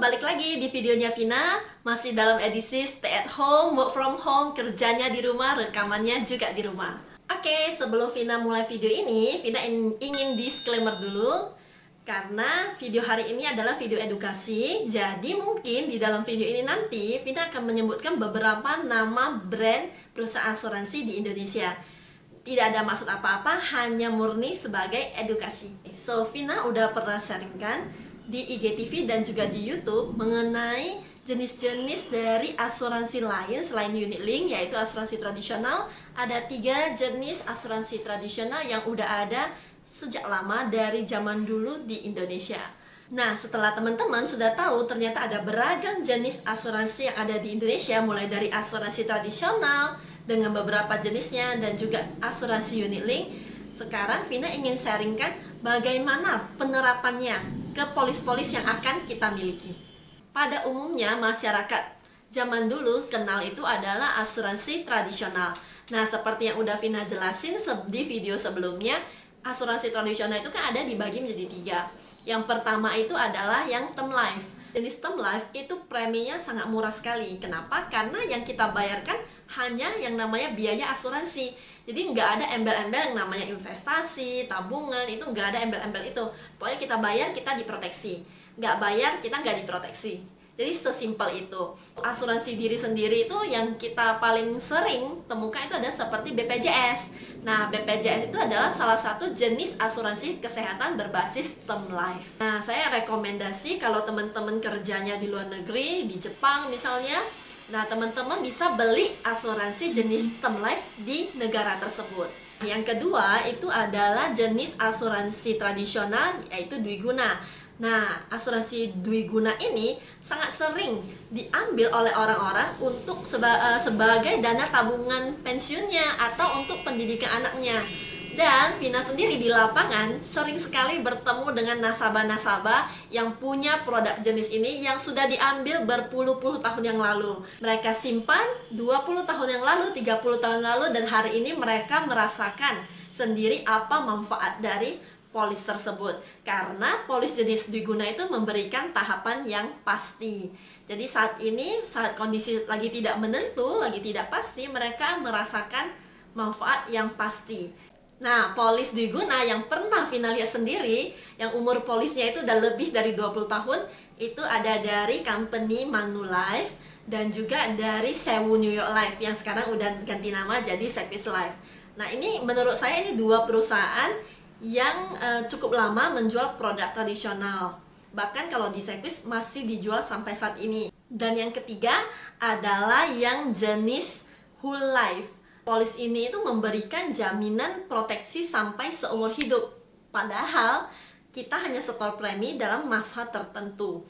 balik lagi di videonya Vina. Masih dalam edisi stay at home, work from home, kerjanya di rumah, rekamannya juga di rumah. Oke, sebelum Vina mulai video ini, Vina ingin disclaimer dulu. Karena video hari ini adalah video edukasi, jadi mungkin di dalam video ini nanti Vina akan menyebutkan beberapa nama brand perusahaan asuransi di Indonesia. Tidak ada maksud apa-apa, hanya murni sebagai edukasi. So, Vina udah pernah sharingkan di IGTV dan juga di YouTube mengenai jenis-jenis dari asuransi lain selain unit link, yaitu asuransi tradisional. Ada 3 jenis asuransi tradisional yang udah ada sejak lama dari zaman dulu di Indonesia. Nah, setelah teman-teman sudah tahu ternyata ada beragam jenis asuransi yang ada di Indonesia, mulai dari asuransi tradisional dengan beberapa jenisnya dan juga asuransi unit link. Sekarang Vina ingin sharingkan bagaimana penerapannya ke polis-polis yang akan kita miliki. Pada umumnya masyarakat zaman dulu kenal itu adalah asuransi tradisional. Nah, seperti yang udah Vina jelasin di video sebelumnya, asuransi tradisional itu kan ada dibagi menjadi 3. Yang pertama itu adalah yang term life. Jenis term life itu preminya sangat murah sekali. Kenapa? Karena yang kita bayarkan hanya yang namanya biaya asuransi. Jadi nggak ada embel-embel yang namanya investasi, tabungan, itu nggak ada embel-embel itu. Pokoknya kita bayar, kita diproteksi. Nggak bayar, kita nggak diproteksi. Jadi sesimpel itu. Asuransi diri sendiri itu yang kita paling sering temukan itu ada seperti BPJS. Nah, BPJS itu adalah salah satu jenis asuransi kesehatan berbasis term life. Nah, saya rekomendasi kalau teman-teman kerjanya di luar negeri, di Jepang misalnya, nah teman-teman bisa beli asuransi jenis term life di negara tersebut. Yang kedua itu adalah jenis asuransi tradisional, yaitu dwiguna. Nah, asuransi dwiguna ini sangat sering diambil oleh orang-orang untuk sebagai dana tabungan pensiunnya atau untuk pendidikan anaknya. Dan Vina sendiri di lapangan sering sekali bertemu dengan nasabah-nasabah yang punya produk jenis ini yang sudah diambil berpuluh-puluh tahun yang lalu. Mereka simpan 20 tahun yang lalu, 30 tahun lalu, dan hari ini mereka merasakan sendiri apa manfaat dari polis tersebut. Karena polis jenis dwiguna itu memberikan tahapan yang pasti. Jadi saat ini, saat kondisi lagi tidak menentu, lagi tidak pasti, mereka merasakan manfaat yang pasti. Nah, polis dwiguna yang pernah Vina lihat sendiri, yang umur polisnya itu udah lebih dari 20 tahun, itu ada dari company Manulife dan juga dari Sewu New York Life yang sekarang udah ganti nama jadi Sequis Life. Nah, ini menurut saya ini 2 perusahaan yang cukup lama menjual produk tradisional. Bahkan kalau di Sequis masih dijual sampai saat ini. Dan yang ketiga adalah yang jenis whole life. Polis ini itu memberikan jaminan proteksi sampai seumur hidup. Padahal kita hanya setor premi dalam masa tertentu.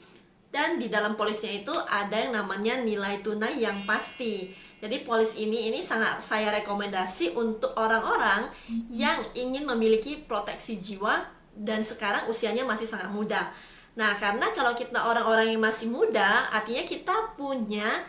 Dan di dalam polisnya itu ada yang namanya nilai tunai yang pasti. Jadi polis ini sangat saya rekomendasi untuk orang-orang yang ingin memiliki proteksi jiwa dan sekarang usianya masih sangat muda. Nah, karena kalau kita orang-orang yang masih muda, artinya kita punya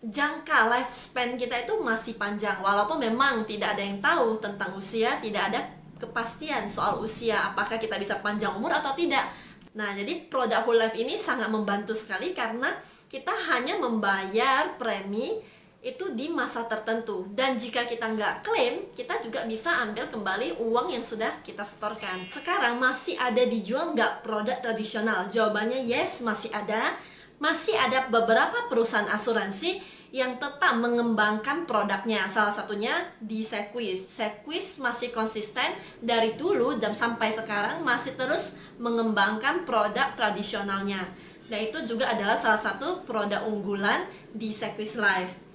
jangka lifespan kita itu masih panjang. Walaupun memang tidak ada yang tahu tentang usia, tidak ada kepastian soal usia, apakah kita bisa panjang umur atau tidak. Nah, jadi produk whole life ini sangat membantu sekali karena kita hanya membayar premi itu di masa tertentu. Dan jika kita nggak klaim, kita juga bisa ambil kembali uang yang sudah kita setorkan. Sekarang masih ada dijual nggak produk tradisional? Jawabannya yes, masih ada. Masih ada beberapa perusahaan asuransi yang tetap mengembangkan produknya. Salah satunya di Sequis. Sequis masih konsisten dari dulu dan sampai sekarang masih terus mengembangkan produk tradisionalnya. Dan itu juga adalah salah satu produk unggulan di Sequis Life.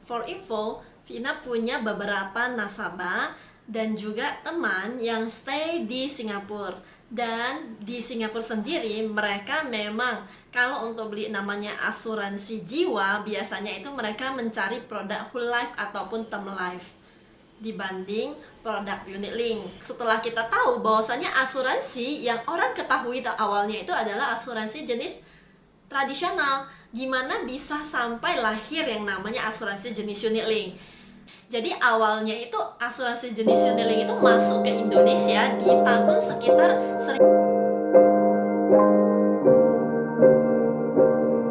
For info, Vina punya beberapa nasabah dan juga teman yang stay di Singapura. Dan di Singapura sendiri mereka memang kalau untuk beli namanya asuransi jiwa, biasanya itu mereka mencari produk whole life ataupun term life dibanding produk unit link. Setelah kita tahu bahwasanya asuransi yang orang ketahui awalnya itu adalah asuransi jenis tradisional, gimana bisa sampai lahir yang namanya asuransi jenis unit link. Jadi awalnya itu asuransi jenis unit link itu masuk ke Indonesia di tahun sekitar